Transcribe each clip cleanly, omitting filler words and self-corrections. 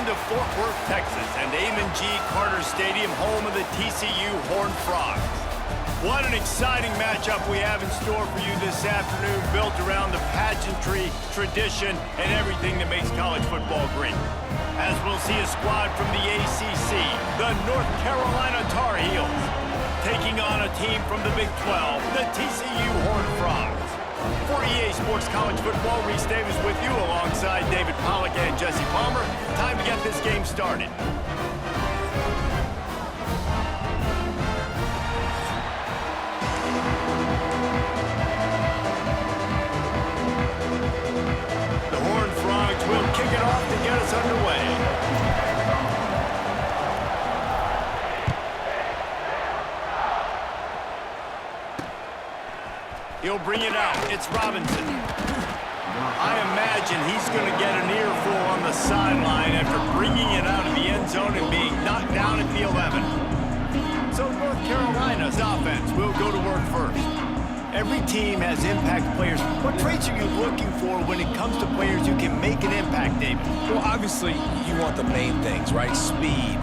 to Fort Worth, Texas, and Amon G. Carter Stadium, home of the TCU Horned Frogs. What an exciting matchup we have in store for you this afternoon, built around the pageantry, tradition, and everything that makes college football great. As we'll see a squad from the ACC, the North Carolina Tar Heels, taking on a team from the Big 12, the TCU Horned Frogs. For EA Sports College Football, Reese Davis with you alongside David Pollack and Jesse Palmer. Time to get this game started. The Horned Frogs will kick it off to get us underway. He'll bring it out. It's Robinson. I imagine he's going to get an earful on the sideline after bringing it out of the end zone and being knocked down at the 11. So North Carolina's offense will go to work first. Every team has impact players. What traits are you looking for when it comes to players who can make an impact, David? Well, obviously, you want the main things, right? Speed,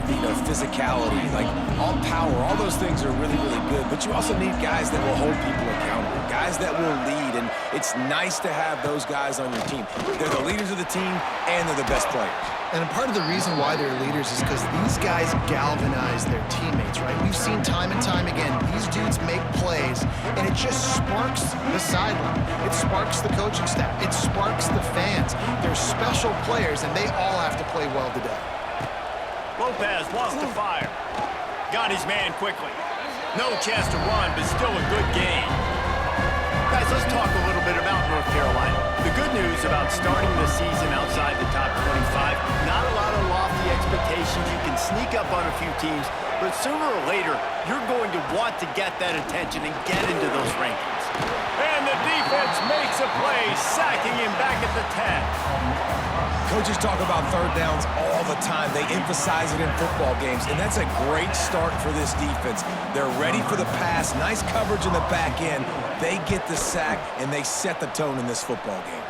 physicality, like all power, all those things are really, really good. But you also need guys that will hold people accountable, guys that will lead, and it's nice to have those guys on your team. They're the leaders of the team, and they're the best players. And part of the reason why they're leaders is because these guys galvanize their teammates, right? We've seen time and time again, these dudes make plays, and it just sparks the sideline. It sparks the coaching staff. It sparks the fans. They're special players, and they all have to play well today. Lopez wants to fire. Got his man quickly. No chance to run, but still a good game. Guys, let's talk a little bit about North Carolina. The good news about starting the season outside the top 25, not a lot of lofty expectations. You can sneak up on a few teams, but sooner or later, you're going to want to get that attention and get into those rankings. And the defense makes a play, sacking him back at the 10. Coaches talk about third downs all the time. They emphasize it in football games, and that's a great start for this defense. They're ready for the pass, nice coverage in the back end. They get the sack, and they set the tone in this football game.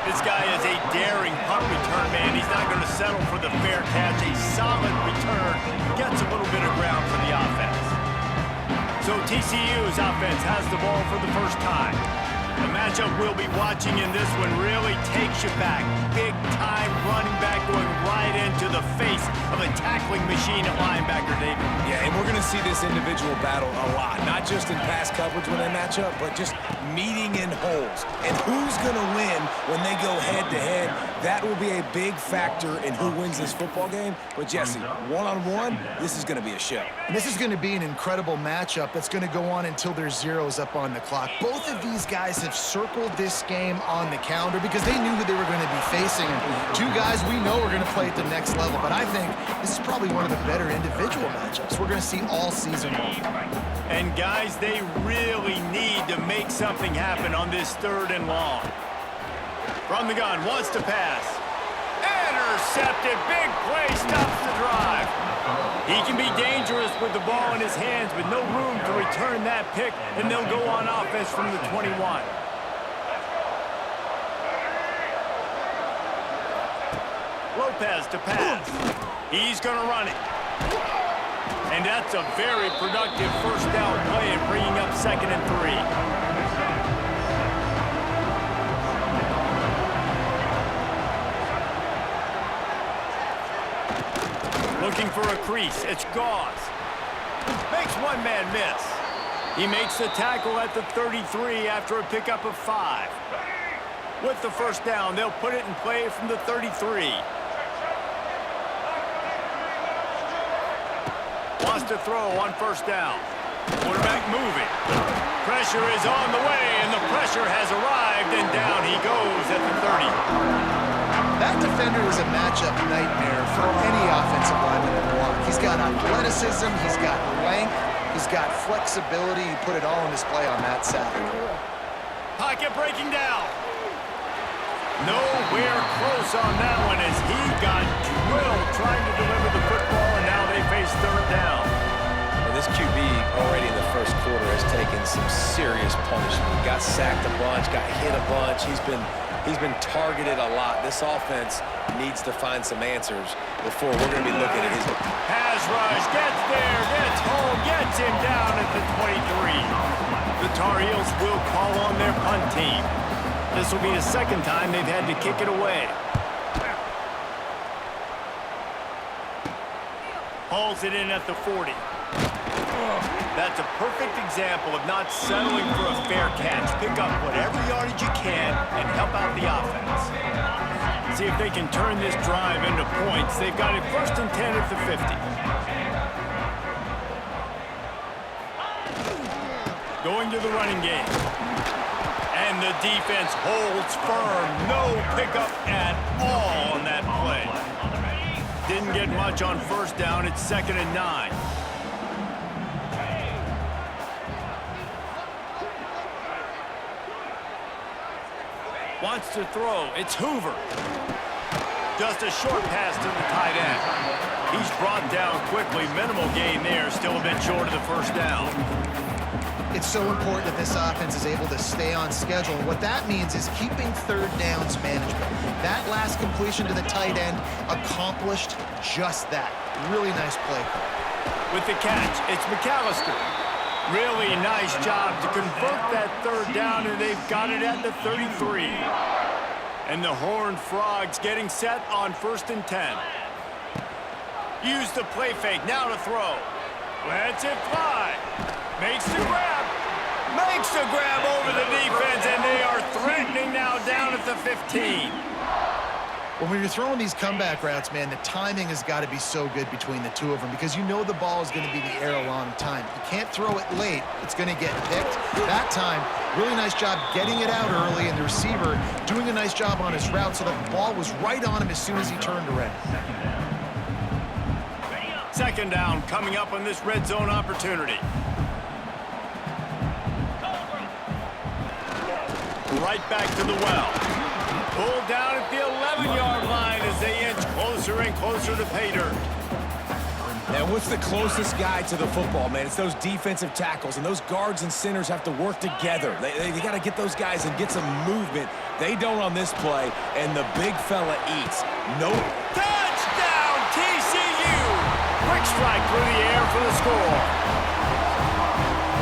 This guy is a daring punt return man. He's not going to settle for the fair catch. A solid return gets a little bit of ground for the offense. So TCU's offense has the ball for the first time. The matchup we'll be watching in this one really takes you back. Big-time running back going right into the face of a tackling machine at linebacker, David. Yeah, and we're going to see this individual battle a lot. Not just in pass coverage when they match up, but just meeting in holes. And who's going to win when they go head-to-head? That will be a big factor in who wins this football game. But, Jesse, one-on-one, this is going to be a show. And this is going to be an incredible matchup that's going to go on until there's zeros up on the clock. Both of these guys have circled this game on the calendar because they knew who they were going to be facing. Two guys we know are going to play at the next level, but I think this is probably one of the better individual matchups we're going to see all season long. And guys, they really need to make something happen on this third and long. From the gun, wants to pass. Intercepted, big play, stops the drive. He can be dangerous with the ball in his hands, but no room to return that pick, and they'll go on offense from the 21. Lopez to pass. He's going to run it. And that's a very productive first down play and bringing up 2nd and 3. Looking for a crease. It's Gauze. Makes one man miss. He makes the tackle at the 33 after a pickup of 5. With the first down, they'll put it in play from the 33. Wants to throw on first down. Quarterback moving. Pressure is on the way, and the pressure has arrived, and down he goes at the 30. That defender is a matchup nightmare for any offensive lineman to block. He's got athleticism, he's got length, he's got flexibility. He put it all on display on that sack. Pocket breaking down. Nowhere close on that one as he got drilled trying to deliver the football, and now they face third down. Well, this QB already in the first quarter has taken some serious punishment. Got sacked a bunch, got hit a bunch. He's been He's been targeted a lot. This offense needs to find some answers before we're going to be looking at his... Pass rush, gets there, gets home, gets him down at the 23. The Tar Heels will call on their punt team. This will be the second time they've had to kick it away. Hauls it in at the 40. That's a perfect example of not settling for a fair catch. Pick up whatever yardage you can and help out the offense. See if they can turn this drive into points. They've got it 1st and 10 at the 50. Going to the running game. And the defense holds firm. No pickup at all on that play. Didn't get much on 1st down. It's 2nd and 9. Wants to throw. It's Hoover. Just a short pass to the tight end. He's brought down quickly. Minimal gain there. Still a bit short of the 1st down. It's so important that this offense is able to stay on schedule. And what that means is keeping 3rd downs manageable. That last completion to the tight end accomplished just that. Really nice play. With the catch, it's McAllister. Really nice job to convert that 3rd down, and they've got it at the 33. And the Horned Frogs getting set on 1st and 10. Use the play fake, now to throw. Lets it fly. Makes the grab. Makes the grab over the defense, and they are threatening now down at the 15. Well, when you're throwing these comeback routes, man, the timing has got to be so good between the two of them because you know the ball is going to be in the air a long time. You can't throw it late. It's going to get picked. That time, really nice job getting it out early, and the receiver doing a nice job on his route so that the ball was right on him as soon as he turned around. 2nd down coming up on this red zone opportunity. Right back to the well. Pulled down at the 11-yard line as they inch closer and closer to pay dirt. And what's the closest guy to the football, man? It's those defensive tackles, and those guards and centers have to work together. They got to get those guys and get some movement. They don't on this play, and the big fella eats. No. Touchdown, TCU! Quick strike through the air for the score.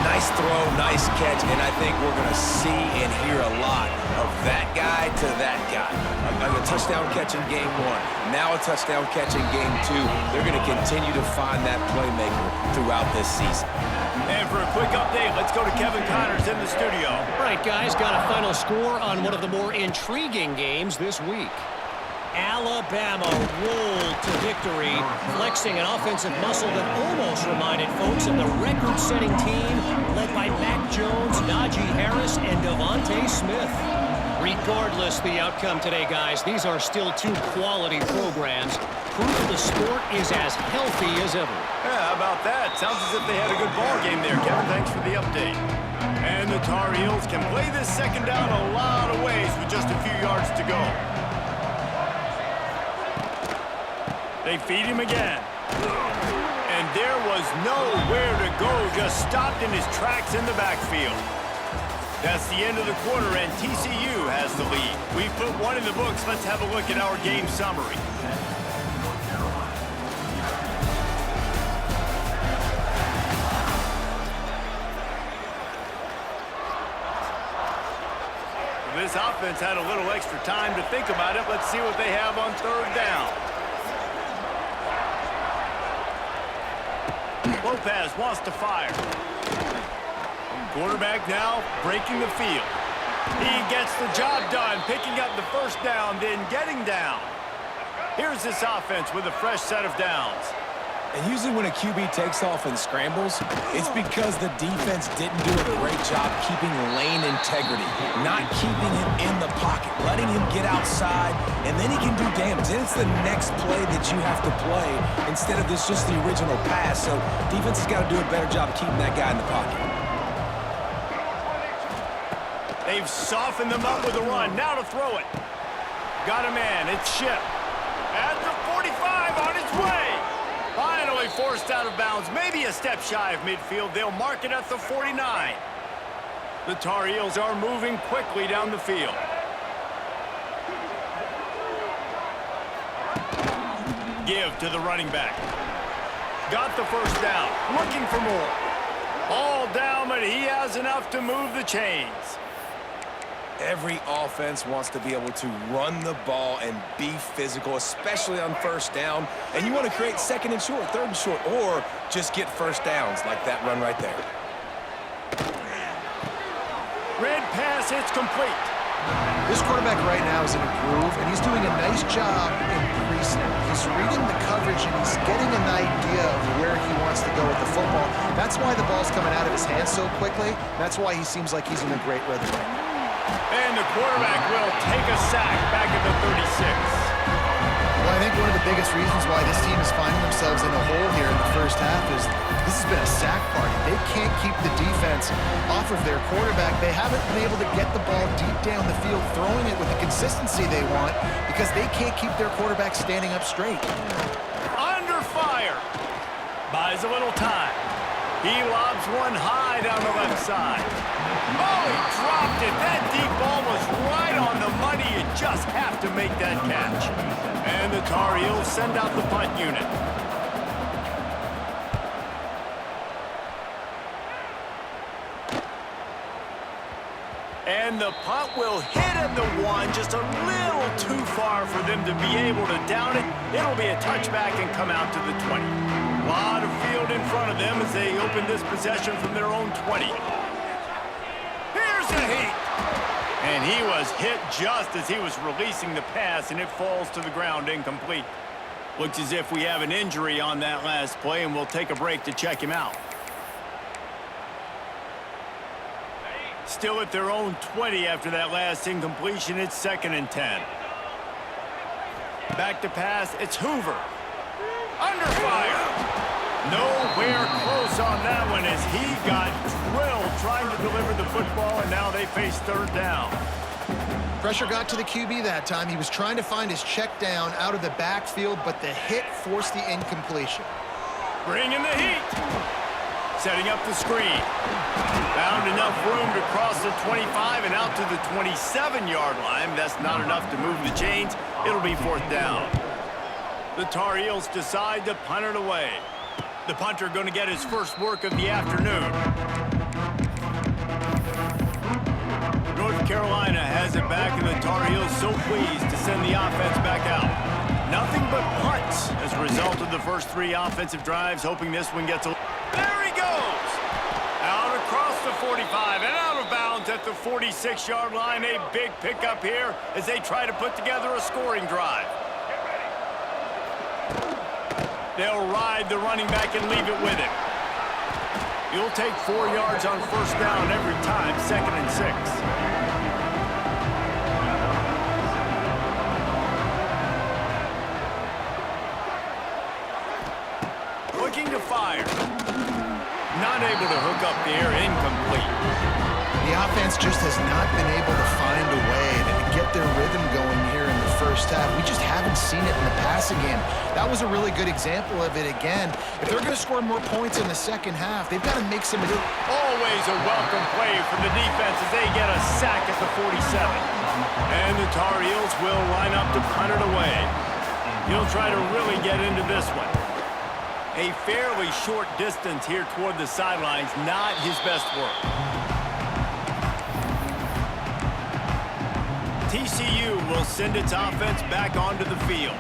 Nice throw, nice catch, and I think we're going to see and hear a lot of that guy to that guy. A touchdown catch in game 1, now a touchdown catch in game 2. They're going to continue to find that playmaker throughout this season. And for a quick update, let's go to Kevin Connors in the studio. All right, guys, got a final score on one of the more intriguing games this week. Alabama rolled to victory, flexing an offensive muscle that almost reminded folks of the record-setting team led by Mac Jones, Najee Harris, and Devontae Smith. Regardless the outcome today, guys, these are still 2 quality programs. Proof the sport is as healthy as ever. Yeah, how about that? Sounds as if they had a good ball game there, Kevin. Thanks for the update. And the Tar Heels can play this 2nd down a lot of ways with just a few yards to go. They feed him again. And there was nowhere to go, just stopped in his tracks in the backfield. That's the end of the quarter, and TCU has the lead. We put 1 in the books. Let's have a look at our game summary. This offense had a little extra time to think about it. Let's see what they have on 3rd down. Lopez wants to fire. Quarterback now breaking the field. He gets the job done, picking up the 1st down, then getting down. Here's this offense with a fresh set of downs. And usually when a QB takes off and scrambles, it's because the defense didn't do a great job keeping lane integrity, not keeping him in the pocket, letting him get outside, and then he can do damage. Then it's the next play that you have to play instead of this just the original pass. So defense has got to do a better job of keeping that guy in the pocket. They've softened them up with a run. Now to throw it. Got a man. It's Ship. At the 45 on its way. Finally forced out of bounds. Maybe a step shy of midfield. They'll mark it at the 49. The Tar Heels are moving quickly down the field. give to the running back. Got the first down, looking for more. All down, but he has enough to move the chains. Every offense wants to be able to run the ball and be physical, especially on first down. And you want to create second and short, third and short, or just get first downs like that run right there. Red pass, it's complete. This quarterback right now is in a groove, and he's doing a nice job in pre-snap. He's reading the coverage, and he's getting an idea of where he wants to go with the football. That's why the ball's coming out of his hands so quickly. That's why he seems like he's in a great rhythm right now. And the quarterback will take a sack back at the 36. Well, I think one of the biggest reasons why this team is finding themselves in a hole here in the first half is this has been a sack party. They can't keep the defense off of their quarterback. They haven't been able to get the ball deep down the field, throwing it with the consistency they want because they can't keep their quarterback standing up straight. Under fire. Buys a little time. He lobs one high down the left side. Oh, he dropped it. That deep ball was right on the money. You just have to make that catch. And the Tar Heels send out the punt unit. And the punt will hit at the 1, just a little too far for them to be able to down it. It'll be a touchback and come out to the 20. A lot of field in front of them as they open this possession from their own 20. Here's a hit. And he was hit just as he was releasing the pass, and it falls to the ground incomplete. Looks as if we have an injury on that last play, and we'll take a break to check him out. Still at their own 20 after that last incompletion. It's 2nd and 10. Back to pass. It's Hoover. Under fire. Nowhere close on that one as he got drilled trying to deliver the football, and now they face 3rd down. Pressure got to the QB that time. He was trying to find his check down out of the backfield, but the hit forced the incompletion. Bringing the heat. Setting up the screen. Found enough room to cross the 25 and out to the 27-yard line. That's not enough to move the chains. It'll be 4th down. The Tar Heels decide to punt it away. The punter going to get his first work of the afternoon. North Carolina has it back, and the Tar Heels so pleased to send the offense back out. Nothing but punts as a result of the first 3 offensive drives, hoping this one gets a... There he goes! Out across the 45 and out of bounds at the 46-yard line. A big pickup here as they try to put together a scoring drive. They'll ride the running back and leave it with him. You'll take 4 yards on first down every time, 2nd and 6. Looking to fire. Not able to hook up the air, incomplete. The offense just has not been able to find a way to get their rhythm going here in the first half. We just haven't seen it in the passing game. That was a really good example of it again. If they're going to score more points in the second half, they've got to make some... Always a welcome play for the defense as they get a sack at the 47. And the Tar Heels will line up to punt it away. He'll try to really get into this one. A fairly short distance here toward the sidelines, not his best work. TCU will send its offense back onto the field.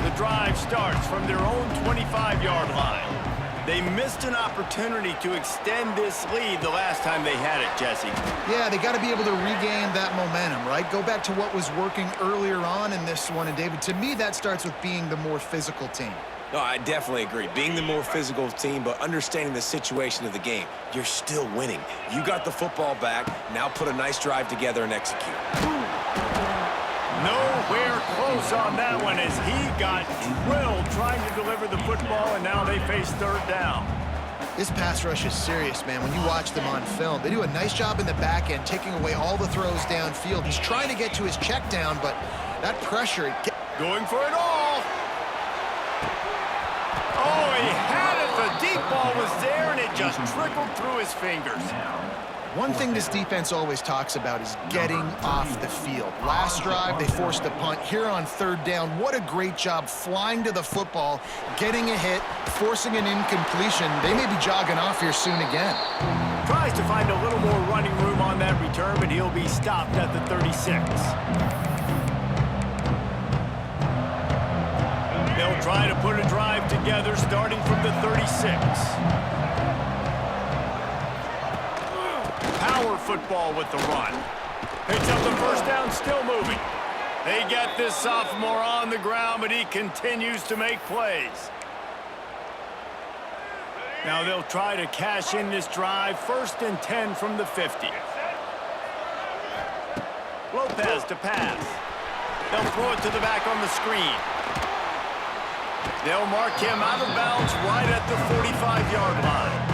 The drive starts from their own 25-yard line. They missed an opportunity to extend this lead the last time they had it, Jesse. Yeah, they got to be able to regain that momentum, right? Go back to what was working earlier on in this one. And, David, to me, that starts with being the more physical team. No, I definitely agree. Being the more physical team, but understanding the situation of the game. You're still winning. You got the football back. Now put a nice drive together and execute. Nowhere close on that one as he got drilled trying to deliver the football, and now they face 3rd down. This pass rush is serious, man. When you watch them on film, they do a nice job in the back end, taking away all the throws downfield. He's trying to get to his check down, but that pressure... Going for it all. Oh, he had it. The deep ball was there, and it just trickled through his fingers. One thing this defense always talks about is getting off the field. Last drive, they forced a punt. Here on third down, what a great job flying to the football, getting a hit, forcing an incompletion. They may be jogging off here soon again. Tries to find a little more running room on that return, but he'll be stopped at the 36. They'll try to put a drive together starting from the 36. Power football with the run. Picks up the first down, still moving. They get this sophomore on the ground, but he continues to make plays. Now they'll try to cash in this drive. 1st and 10 from the 50. Lopez to pass. They'll throw it to the back on the screen. They'll mark him out of bounds right at the 45-yard line.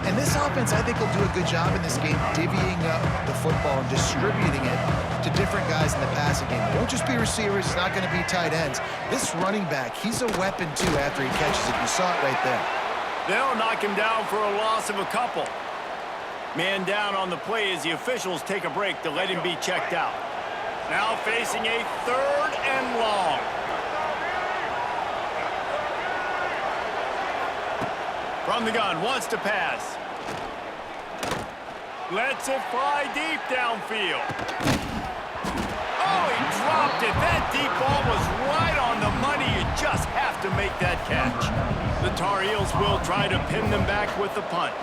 And this offense, I think, will do a good job in this game divvying up the football and distributing it to different guys in the passing game. It won't just be receivers. It's not going to be tight ends. This running back, he's a weapon, too, after he catches it. You saw it right there. They'll knock him down for a loss of a couple. Man down on the play as the officials take a break to let him be checked out. Now facing a 3rd and long. From the gun, wants to pass. Lets it fly deep downfield. Oh, he dropped it. That deep ball was right on the money. You just have to make that catch. The Tar Heels will try to pin them back with the punt.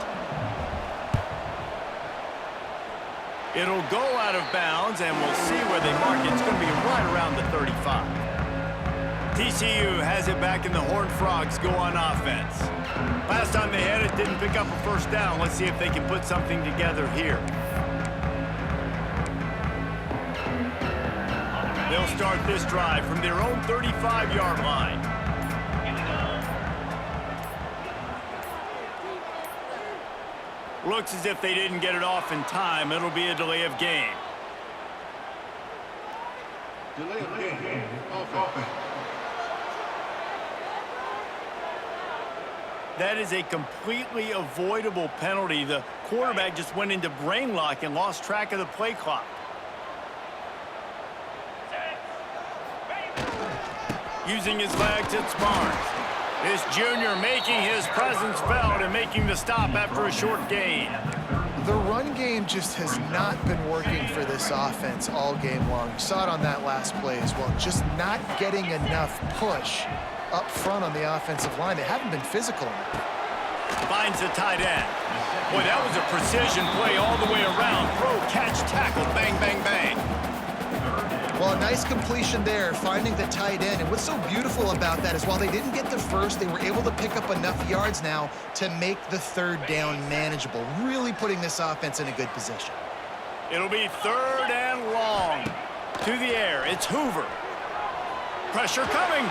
It'll go out of bounds, and we'll see where they mark it. It's going to be right around the 35. TCU has it back, and the Horned Frogs go on offense. Last time they had it, didn't pick up a first down. Let's see if they can put something together here. They'll start this drive from their own 35-yard line. Looks as if they didn't get it off in time. It'll be a delay of game. Delay of game. Offense. That is a completely avoidable penalty. The quarterback just went into brain lock and lost track of the play clock. Using his legs, it's Barnes. This junior making his presence felt and making the stop after a short gain. The run game just has not been working for this offense all game long. You saw it on that last play as well. Just not getting enough push up front on the offensive line. They haven't been physical enough. Finds the tight end. Boy, that was a precision play all the way around. Throw, catch, tackle, bang, bang, bang. Well, a nice completion there, finding the tight end. And what's so beautiful about that is while they didn't get the first, they were able to pick up enough yards now to make the 3rd down manageable, really putting this offense in a good position. It'll be 3rd and long. To the air, it's Hoover. Pressure coming.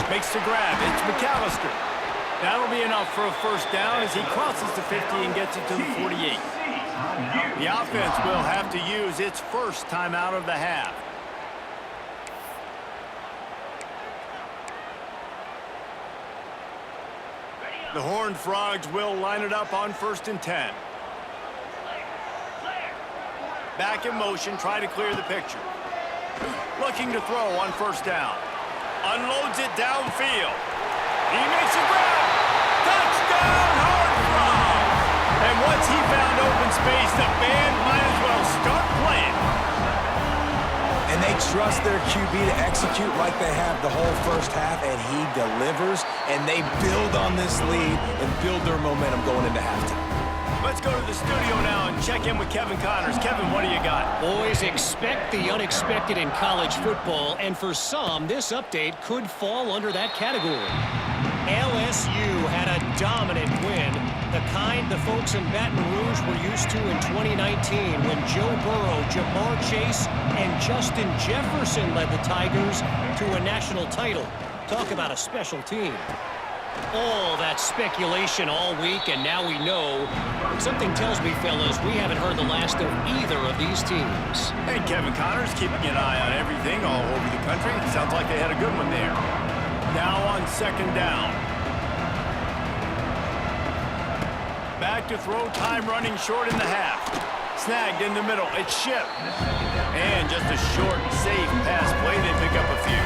Makes the grab. It's McAllister. That'll be enough for a first down as he crosses the 50 and gets it to the 48. The offense will have to use its first timeout of the half. The Horned Frogs will line it up on 1st and 10. Back in motion, try to clear the picture. Looking to throw on 1st down. Unloads it downfield. He makes a grab. Touchdown, Horned Frogs! And once he found open space, the band might as well start playing. And they trust their QB to execute like they have the whole first half, and he delivers, and they build on this lead and build their momentum going into halftime. Let's go to the studio now and check in with Kevin Connors. Kevin, what do you got? Boys, expect the unexpected in college football, and for some, this update could fall under that category. LSU had a dominant win, the kind the folks in Baton Rouge were used to in 2019 when Joe Burrow, Jamar Chase, and Justin Jefferson led the Tigers to a national title. Talk about a special team. All that speculation all week, and now we know. Something tells me, fellas, we haven't heard the last of either of these teams. Hey, Kevin Connors keeping an eye on everything all over the country. Sounds like they had a good one there. Now on 2nd down. Back to throw, time running short in the half. Snagged in the middle, it's shipped. And just a short, safe pass play, they pick up a few.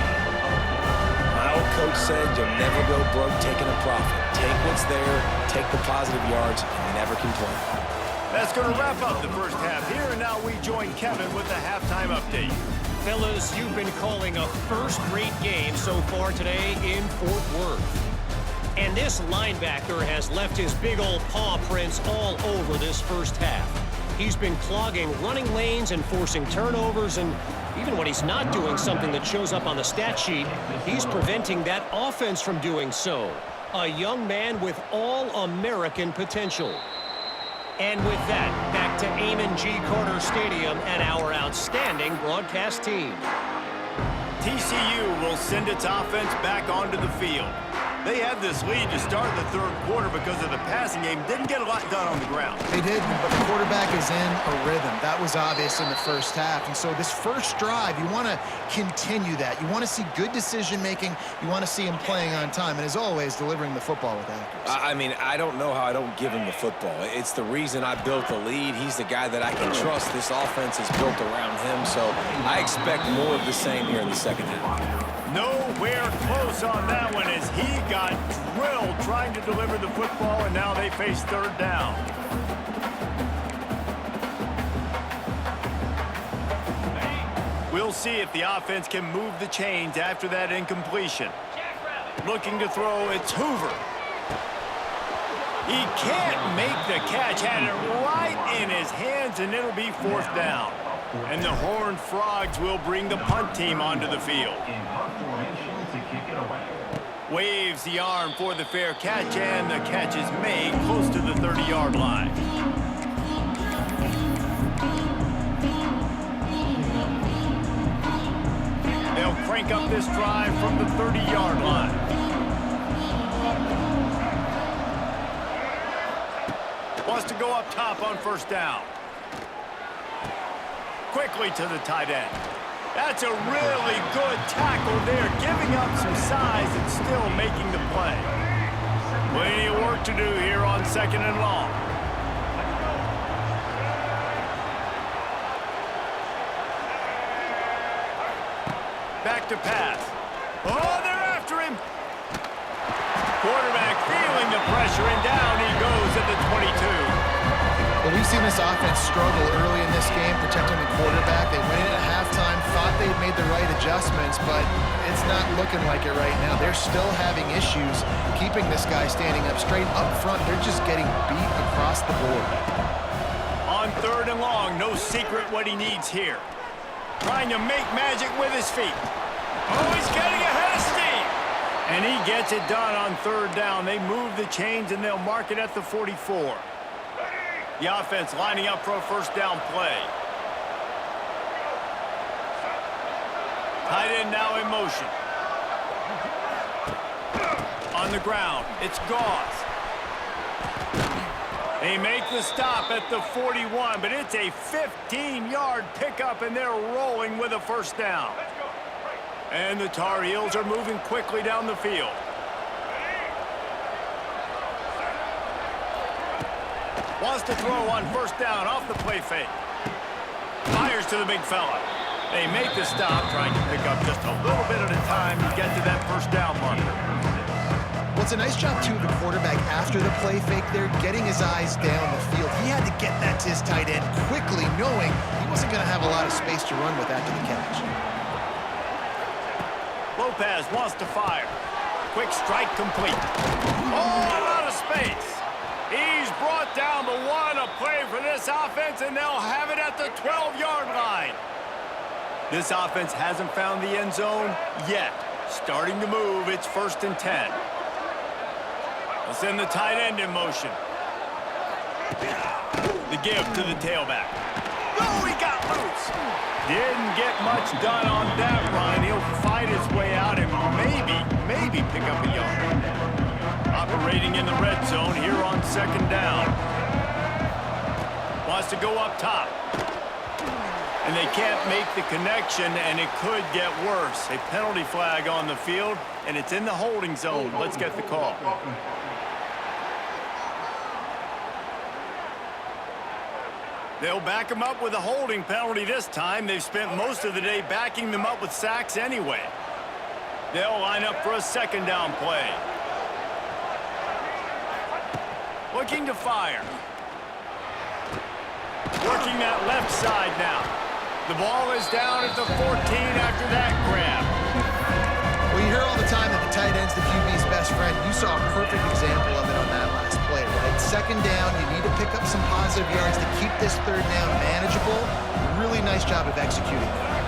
My old coach said you'll never go broke taking a profit. Take what's there, take the positive yards, and never complain. That's going to wrap up the first half here, and now we join Kevin with the halftime update. Fellas, you've been calling a first-rate game so far today in Fort Worth. And this linebacker has left his big old paw prints all over this first half. He's been clogging running lanes and forcing turnovers, and even when he's not doing something that shows up on the stat sheet, he's preventing that offense from doing so. A young man with all-American potential. And with that, back to Amon G. Carter Stadium and our outstanding broadcast team. TCU will send its offense back onto the field. They had this lead to start the third quarter because of the passing game. Didn't get a lot done on the ground. They did, but the quarterback is in a rhythm. That was obvious in the first half. And so this first drive, you want to continue that. You want to see good decision-making. You want to see him playing on time. And as always, delivering the football with accuracy. I mean, I don't know how I don't give him the football. It's the reason I built the lead. He's the guy that I can trust. This offense is built around him. So I expect more of the same here in the second half. Nowhere close on that one as he got drilled trying to deliver the football, and now they face third down. We'll see if the offense can move the chains after that incompletion. Looking to throw, it's Hoover. He can't make the catch, had it right in his hands, and it'll be fourth down. And the Horned Frogs will bring the punt team onto the field. Waves the arm for the fair catch, and the catch is made close to the 30-yard line. They'll crank up this drive from the 30-yard line. Wants to go up top on first down. Quickly to the tight end. That's a really good tackle there, giving up some size and still making the play. Plenty of work to do here on second and long. Back to pass. Oh, they're after him. Quarterback feeling the pressure, and down he goes at the 22. Well, we've seen this offense struggle early in this game, protecting the quarterback. They went in at halftime, thought they'd made the right adjustments, but it's not looking like it right now. They're still having issues keeping this guy standing up straight up front. They're just getting beat across the board. On third and long, no secret what he needs here. Trying to make magic with his feet. Oh, he's getting ahead of steam. And he gets it done on third down. They move the chains, and they'll mark it at the 44. The offense lining up for a first down play. Tight end now in motion. On the ground, it's Gauze. They make the stop at the 41, but it's a 15-yard pickup, and they're rolling with a first down. And the Tar Heels are moving quickly down the field. Wants to throw on first down off the play fake. Fires to the big fella. They make the stop, trying to pick up just a little bit at a time to get to that first down marker. Well, it's a nice job, too, of the quarterback after the play fake there, getting his eyes down the field. He had to get that to his tight end quickly, knowing he wasn't going to have a lot of space to run with after the catch. Lopez wants to fire. Quick strike complete. Oh, a lot of space. He's brought down the one, a play for this offense, and they'll have it at the 12-yard line. This offense hasn't found the end zone yet. Starting to move, it's 1st and 10. They'll send the tight end in motion. The give to the tailback. Oh, he got loose. Didn't get much done on that run. He'll fight his way out and maybe pick up a yard. Operating in the red zone here on second down. Wants to go up top. And they can't make the connection, and it could get worse. A penalty flag on the field, and it's in the holding zone. Let's get the call. They'll back him up with a holding penalty this time. They've spent most of the day backing them up with sacks anyway. They'll line up for a second down play. Looking to fire. Working that left side now. The ball is down at the 14 after that grab. Well, you hear all the time that the tight end's the QB's best friend. You saw a perfect example of it on that last play, right? Second down, you need to pick up some positive yards to keep this third down manageable. Really nice job of executing that.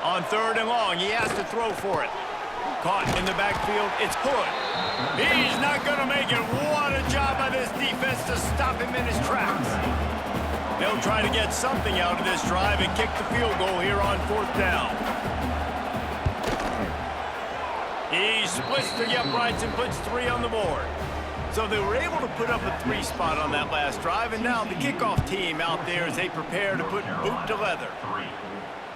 On third and long, he has to throw for it. Caught in the backfield, it's Hood. He's not going to make it. What a job by this defense to stop him in his tracks. They'll try to get something out of this drive and kick the field goal here on fourth down. He splits the uprights and puts 3 on the board. So they were able to put up a 3 spot on that last drive, and now the kickoff team out there as they prepare to put boot to leather.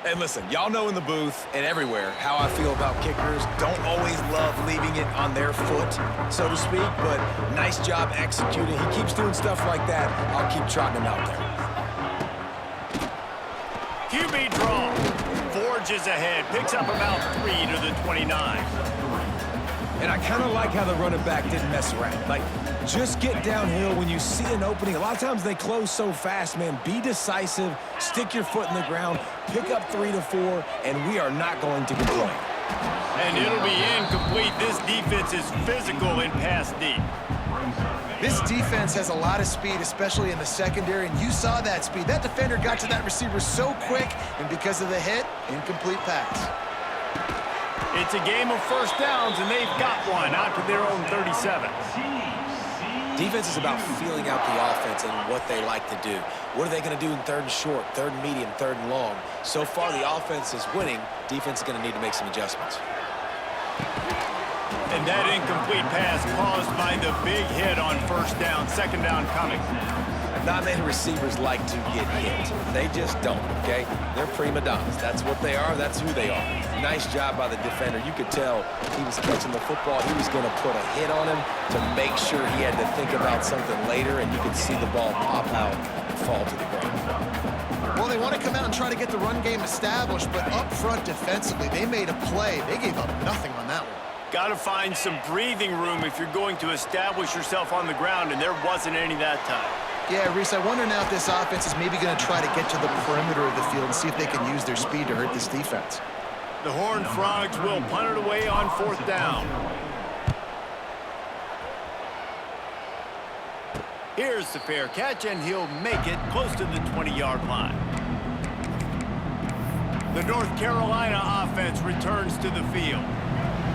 And listen, y'all know in the booth and everywhere how I feel about kickers. Don't always love leaving it on their foot, so to speak, but nice job executing. He keeps doing stuff like that. I'll keep trotting him out there. QB draw. Forges ahead. Picks up about 3 to the 29. And I kind of like how the running back didn't mess around. Like, just get downhill when you see an opening. A lot of times they close so fast, man. Be decisive, stick your foot in the ground, pick up 3 to 4, and we are not going to complain. And it'll be incomplete. This defense is physical in pass deep. This defense has a lot of speed, especially in the secondary, and you saw that speed. That defender got to that receiver so quick, and because of the hit, incomplete pass. It's a game of first downs, and they've got one out to their own 37. Defense is about feeling out the offense and what they like to do. What are they going to do in third and short, third and medium, third and long? So far, the offense is winning. Defense is going to need to make some adjustments. And that incomplete pass caused by the big hit on first down, second down coming. Not many receivers like to get hit. They just don't, okay? They're prima donnas. That's what they are. That's who they are. Nice job by the defender. You could tell he was catching the football. He was going to put a hit on him to make sure he had to think about something later, and you could see the ball pop out and fall to the ground. Well, they want to come out and try to get the run game established, but up front defensively, they made a play. They gave up nothing on that one. Got to find some breathing room if you're going to establish yourself on the ground, and there wasn't any that time. Yeah, Reese, I wonder now if this offense is maybe going to try to get to the perimeter of the field and see if they can use their speed to hurt this defense. The Horned Frogs will punt it away on fourth down. Here's the fair catch, and he'll make it close to the 20-yard line. The North Carolina offense returns to the field.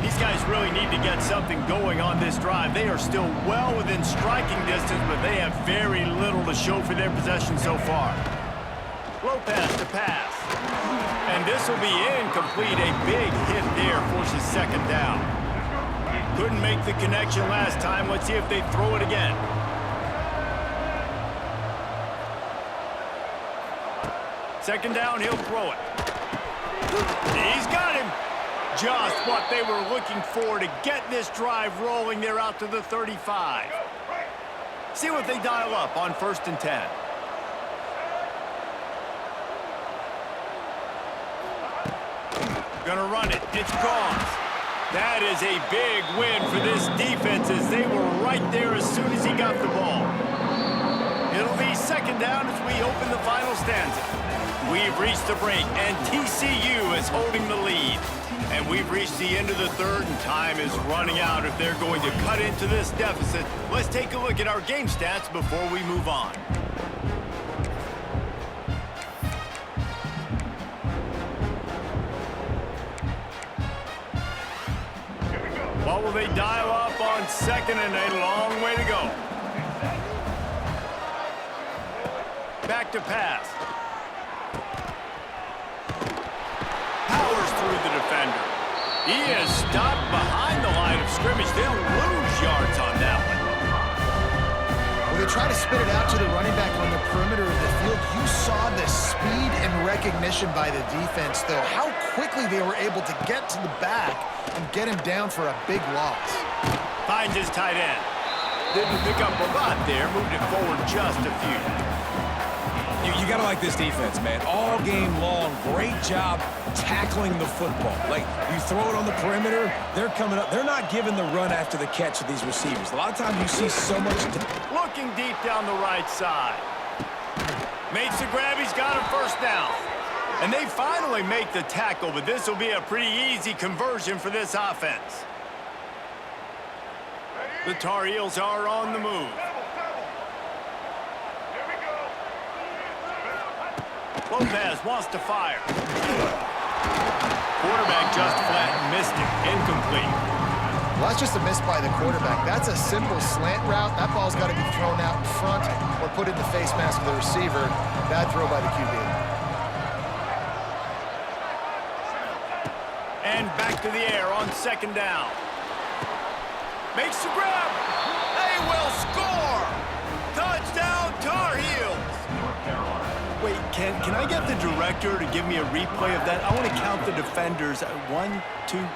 These guys really need to get something going on this drive. They are still well within striking distance, but they have very little to show for their possession so far. Lopez to pass. And this will be incomplete. A big hit there forces second down. Couldn't make the connection last time. Let's see if they throw it again. Second down, he'll throw it. He's got him. Just what they were looking for to get this drive rolling. They're out to the 35. See what they dial up on 1st and 10. Gonna run it. It's gone. That is a big win for this defense as they were right there as soon as he got the ball. It'll be second down as we open the final stanza. We've reached the break, and TCU is holding the lead. And we've reached the end of the third, and time is running out if they're going to cut into this deficit. Let's take a look at our game stats before we move on. What will they dial up on second, and a long way to go? Back to pass. Powers through the defender. He is stopped behind the line of scrimmage. They'll lose yards on that one. Well, they try to spit it out to the running back on the perimeter of the field. You saw the speed and recognition by the defense, though. How quickly they were able to get to the back and get him down for a big loss. Finds his tight end. Didn't pick up a lot there, moved it forward just a few. You got to like this defense, man. All game long, great job tackling the football. Like, you throw it on the perimeter, they're coming up. They're not giving the run after the catch of these receivers. A lot of times you see so much. Looking deep down the right side. Makes the grab, he's got him first down. And they finally make the tackle, but this will be a pretty easy conversion for this offense. The Tar Heels are on the move. Lopez wants to fire. Quarterback just flat missed it. Incomplete. Well, that's just a miss by the quarterback. That's a simple slant route. That ball's got to be thrown out in front or put in the face mask of the receiver. Bad throw by the QB. And back to the air on second down. Makes the grab. They will score. Touchdown, Tar Heels. Wait, can I get the director to give me a replay of that? I want to count the defenders. 1, 2, 3.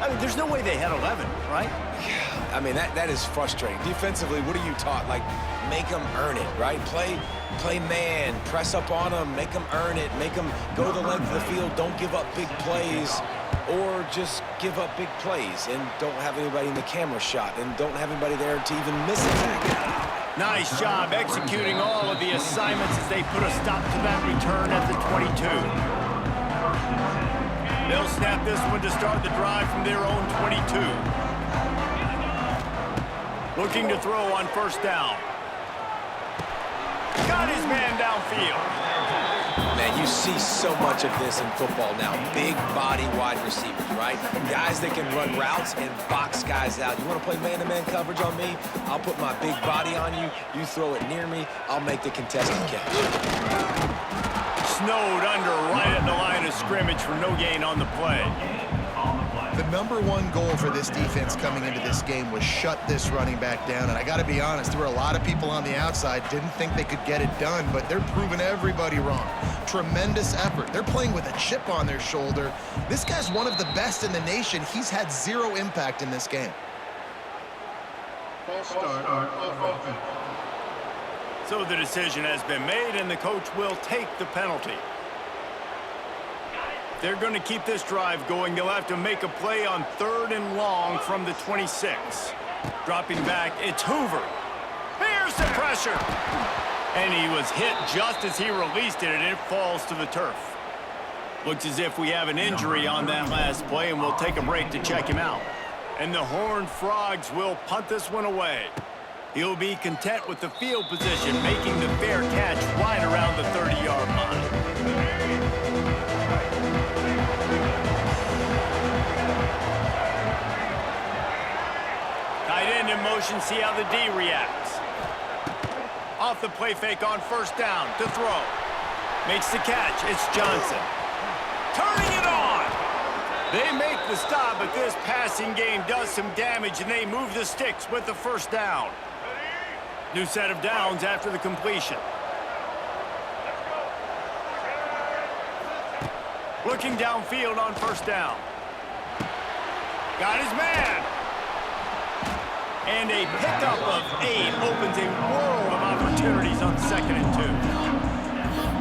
I mean, there's no way they had 11, right? Yeah, I mean, that is frustrating. Defensively, what are you taught? Like, make them earn it, right? Play man, press up on them, make them earn it, make them go the length of the field, don't give up big plays, or just give up big plays and don't have anybody in the camera shot and don't have anybody there to even miss a tackle. Nice job executing all of the assignments as they put a stop to that return at the 22. They'll snap this one to start the drive from their own 22. Looking to throw on first down. Got his man downfield. Man, you see so much of this in football now. Big body wide receivers, right? Guys that can run routes and box guys out. You want to play man-to-man coverage on me? I'll put my big body on you. You throw it near me, I'll make the contested catch. Snowed under right at the line of scrimmage for no gain on the play. The #1 goal for this defense coming into this game was shut this running back down. And I got to be honest, there were a lot of people on the outside didn't think they could get it done, but they're proving everybody wrong. Tremendous effort. They're playing with a chip on their shoulder. This guy's one of the best in the nation. He's had 0 impact in this game. False start on offense. So the decision has been made, and the coach will take the penalty. They're going to keep this drive going. They'll have to make a play on 3rd and long from the 26. Dropping back, it's Hoover. Here's the pressure. And he was hit just as he released it, and it falls to the turf. Looks as if we have an injury on that last play, and we'll take a break to check him out. And the Horned Frogs will punt this one away. He'll be content with the field position, making the fair catch right around the 30-yard line. Tight end in motion, see how the D reacts. Off the play fake on first down to throw. Makes the catch, it's Johnson. Turning it on! They make the stop, but this passing game does some damage, and they move the sticks with the first down. New set of downs after the completion. Looking downfield on first down. Got his man. And a pickup of 8 opens a world of opportunities on 2nd and 2.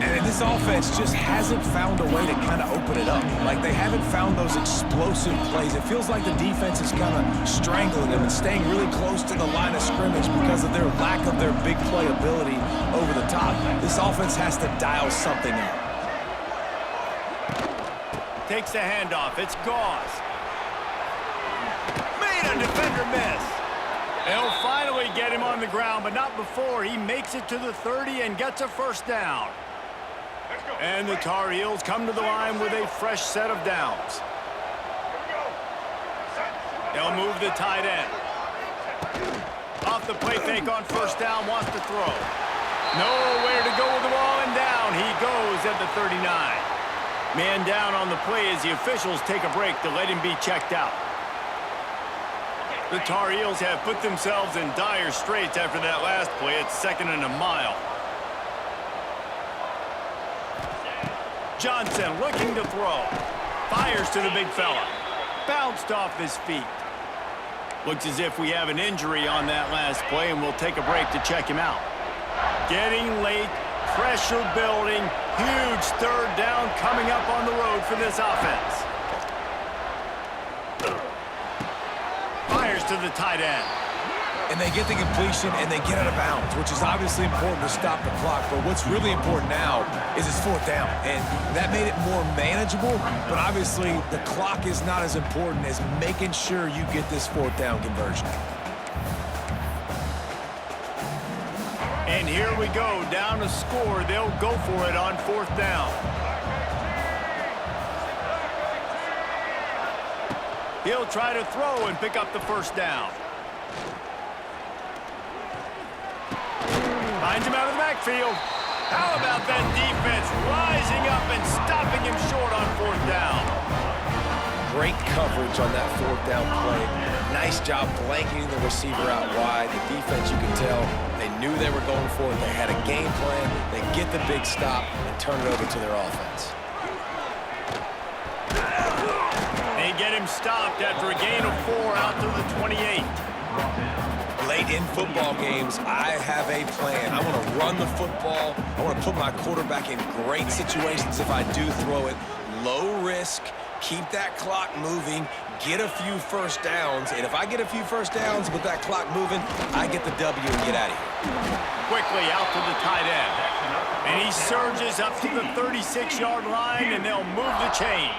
And this offense just hasn't found a way to kind of open it up. Like, they haven't found those explosive plays. It feels like the defense is kind of strangling them and staying really close to the line of scrimmage because of their lack of their big play ability over the top. This offense has to dial something up. Takes the handoff. It's Gauze. Made a defender miss. They'll finally get him on the ground, but not before he makes it to the 30 and gets a first down. And the Tar Heels come to the line with a fresh set of downs. They'll move the tight end. Off the play fake on first down, wants to throw. Nowhere to go with the ball, and down he goes at the 39. Man down on the play as the officials take a break to let him be checked out. The Tar Heels have put themselves in dire straits after that last play. It's 2nd and a mile. Johnson looking to throw. Fires to the big fella. Bounced off his feet. Looks as if we have an injury on that last play, and we'll take a break to check him out. Getting late, pressure building, huge third down coming up on the road for this offense. Fires to the tight end. And they get the completion, and they get out of bounds, which is obviously important to stop the clock. But what's really important now is it's fourth down. And that made it more manageable, but obviously the clock is not as important as making sure you get this fourth down conversion. And here we go, down to score. They'll go for it on fourth down. He'll try to throw and pick up the first down. Finds him out of the backfield. How about that defense rising up and stopping him short on fourth down? Great coverage on that fourth down play. Nice job blanketing the receiver out wide. The defense, you can tell, they knew they were going for it. They had a game plan. They get the big stop and turn it over to their offense. They get him stopped after a gain of 4 out to the 28. Late in football games, I have a plan. I want to run the football. I want to put my quarterback in great situations if I do throw it. Low risk, keep that clock moving, get a few first downs. And if I get a few first downs with that clock moving, I get the W and get out of here. Quickly out to the tight end. And he surges up to the 36-yard line, and they'll move the chains.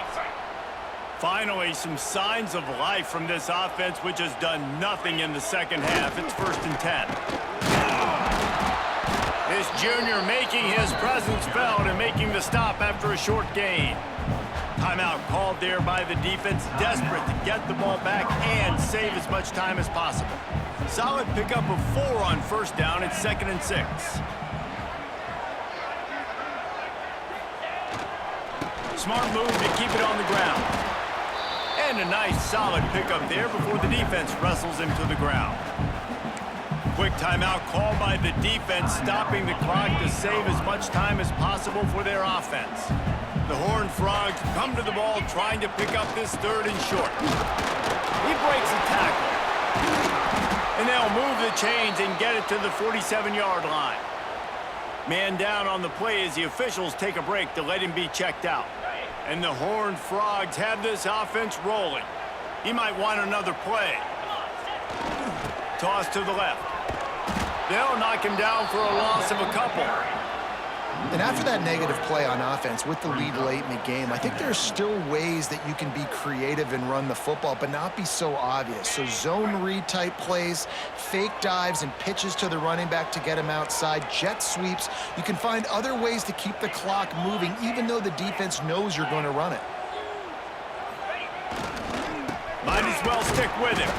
Finally, some signs of life from this offense, which has done nothing in the second half. It's 1st and 10. This junior making his presence felt and making the stop after a short gain. Timeout called there by the defense, desperate to get the ball back and save as much time as possible. Solid pickup of 4 on first down. It's 2nd and 6. Smart move to keep it on the ground. And a nice solid pickup there before the defense wrestles him to the ground. Quick timeout called by the defense, stopping the clock to save as much time as possible for their offense. The Horned Frogs come to the ball trying to pick up this 3rd and short. He breaks a tackle. And they'll move the chains and get it to the 47-yard line. Man down on the play as the officials take a break to let him be checked out. And the Horned Frogs have this offense rolling. He might want another play. Toss to the left. They'll knock him down for a loss of a couple. And after that negative play on offense with the lead late in the game, I think there's still ways that you can be creative and run the football, but not be so obvious. So zone read type plays, fake dives and pitches to the running back to get him outside, jet sweeps. You can find other ways to keep the clock moving, even though the defense knows you're going to run it. Might as well stick with him.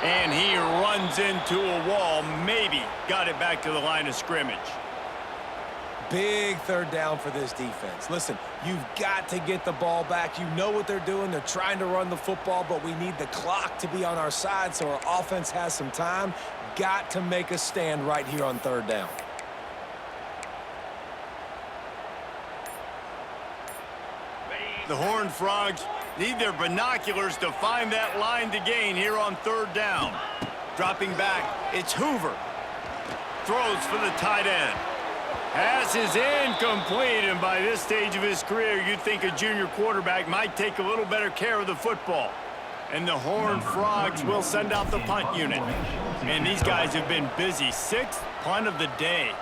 And he runs into a wall, maybe got it back to the line of scrimmage. Big 3rd down for this defense. Listen, you've got to get the ball back. You know what they're doing. They're trying to run the football, but we need the clock to be on our side so our offense has some time. Got to make a stand right here on 3rd down. The Horned Frogs need their binoculars to find that line to gain here on 3rd down. Dropping back, it's Hoover. Throws for the tight end. Pass is incomplete, and by this stage of his career, you'd think a junior quarterback might take a little better care of the football. And the Horned Frogs will send out the punt unit. And these guys have been busy. 6th punt of the day.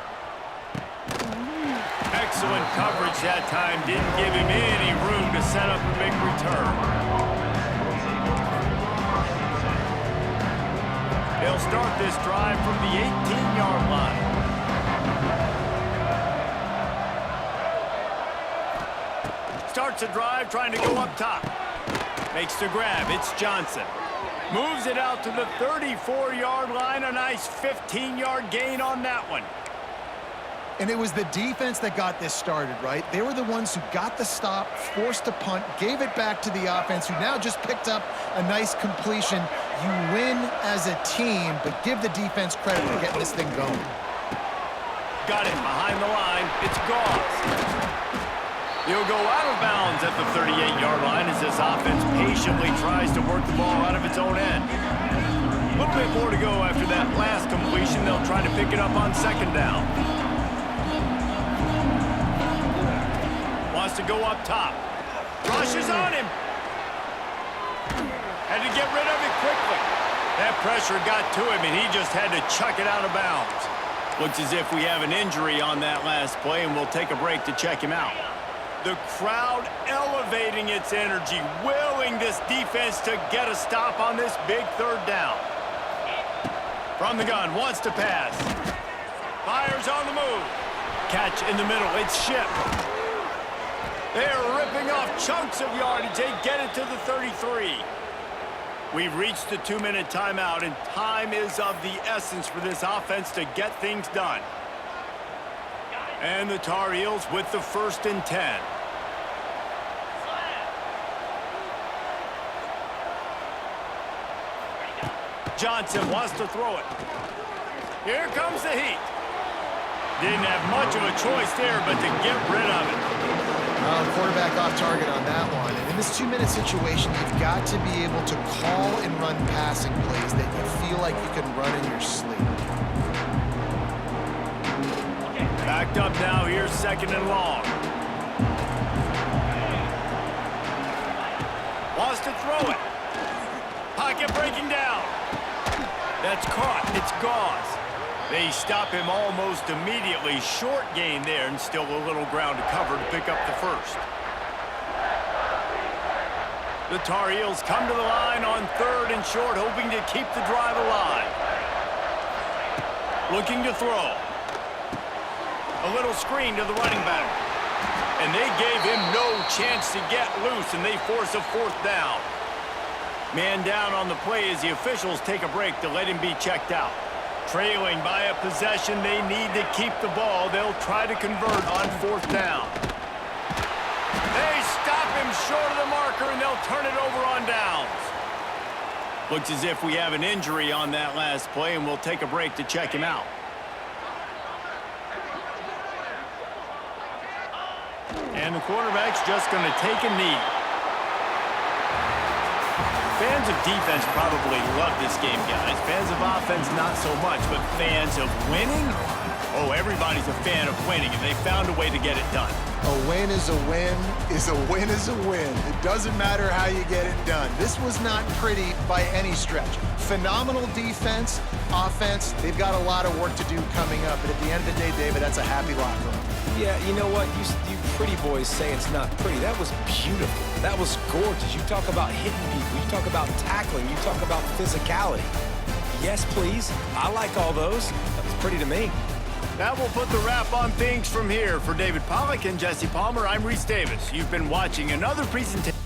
Excellent coverage that time. Didn't give him any room to set up a big return. They'll start this drive from the 18-yard line. Starts a drive trying to go up top. Makes the grab. It's Johnson. Moves it out to the 34-yard line. A nice 15-yard gain on that one. And it was the defense that got this started, right? They were the ones who got the stop, forced a punt, gave it back to the offense, who now just picked up a nice completion. You win as a team, but give the defense credit for getting this thing going. Got it behind the line. It's Gauze. He'll go out of bounds at the 38-yard line as this offense patiently tries to work the ball out of its own end. A little bit more to go after that last completion. They'll try to pick it up on second down. Wants to go up top. Rushes on him. Had to get rid of it quickly. That pressure got to him, and he just had to chuck it out of bounds. Looks as if we have an injury on that last play, and we'll take a break to check him out. The crowd elevating its energy, willing this defense to get a stop on this big third down. From the gun, wants to pass. Fires on the move. Catch in the middle, it's Shipp. They're ripping off chunks of yardage. They get it to the 33. We've reached the 2-minute timeout, and time is of the essence for this offense to get things done. And the Tar Heels with the 1st and 10. Johnson wants to throw it. Here comes the heat. Didn't have much of a choice there, but to get rid of it. Quarterback off target on that one. And in this 2-minute situation, you've got to be able to call and run passing plays that you feel like you can run in your sleep. Backed up now here, 2nd and long. Wants to throw it. Pocket breaking down. That's caught. It's Gauze. They stop him almost immediately. Short gain there, and still a little ground to cover to pick up the 1st. The Tar Heels come to the line on 3rd and short, hoping to keep the drive alive. Looking to throw. A little screen to the running back. And they gave him no chance to get loose, and they force a 4th down. Man down on the play as the officials take a break to let him be checked out. Trailing by a possession, they need to keep the ball. They'll try to convert on 4th down. They stop him short of the marker, and they'll turn it over on downs. Looks as if we have an injury on that last play, and we'll take a break to check him out. And the quarterback's just going to take a knee. Fans of defense probably love this game, guys. Fans of offense, not so much. But fans of winning? Oh, everybody's a fan of winning, and they found a way to get it done. A win is a win is a win is a win. It doesn't matter how you get it done. This was not pretty by any stretch. Phenomenal defense, offense. They've got a lot of work to do coming up. But at the end of the day, David, that's a happy locker room. Yeah, you know what? You pretty boys say it's not pretty. That was beautiful. That was gorgeous. You talk about hitting people. You talk about tackling. You talk about physicality. Yes, please. I like all those. That was pretty to me. That will put the wrap on things from here. For David Pollack and Jesse Palmer, I'm Reese Davis. You've been watching another presentation.